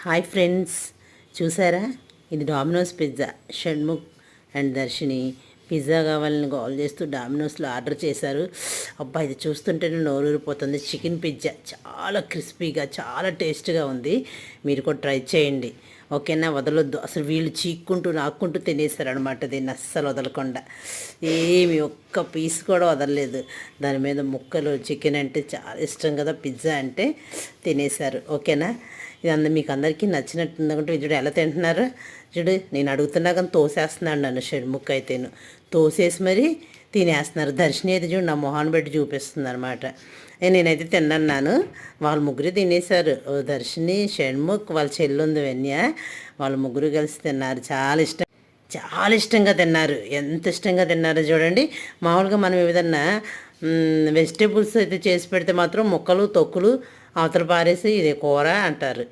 Hi friends, చూసారా? ఇది dominoes pizza. Shanmukh and Darshini pizza కావాలని కాల్ చేస్తూ డామినోస్లో ఆర్డర్ చేశారు. అబ్బా, ఇది చూస్తుంటేనే నోరూరిపోతుంది. చికెన్ పిజ్జా చాలా క్రిస్పీగా, చాలా టేస్ట్గా ఉంది. మీరు కూడా ట్రై చేయండి, ఓకేనా? వదలొద్దు అసలు. వీళ్ళు చీక్కుంటూ నాక్కుంటూ తినేశారనమాట దీన్ని, అస్సలు వదలకుండా. ఏమి ఒక్క పీస్ కూడా వదలలేదు. దాని మీద ముక్కలు, చికెన్ అంటే చాలా ఇష్టం కదా పిజ్జా అంటే, తినేశారు. ఓకేనా? ఇది మీకు అందరికీ నచ్చినట్టుంది అనుకుంటే చూడు ఎలా తింటున్నారు. చూడు, నేను అడుగుతున్నా కానీ తోసేస్తున్నాడు నన్ను షణ్ముఖ్ అయితేను. తోసేసి మరి తినేస్తున్నారు. దర్శిని అయితే చూడు నా మొహాన్ని పెట్టి చూపిస్తుంది అనమాట. నేనైతే తిన్నాను. వాళ్ళు ముగ్గురు తినేశారు. దర్శిని, షణ్ముఖ్, వాళ్ళ చెల్లుంది వెన్య, వాళ్ళు ముగ్గురు కలిసి తిన్నారు. చాలా ఇష్టంగా తిన్నారు. ఎంత ఇష్టంగా తిన్నారో చూడండి. మామూలుగా మనం ఏదన్నా వెజిటేబుల్స్ అయితే చేసి పెడితే మాత్రం ముక్కలు, తొక్కులు అవతల పారేసి ఇదే కూర అంటారు.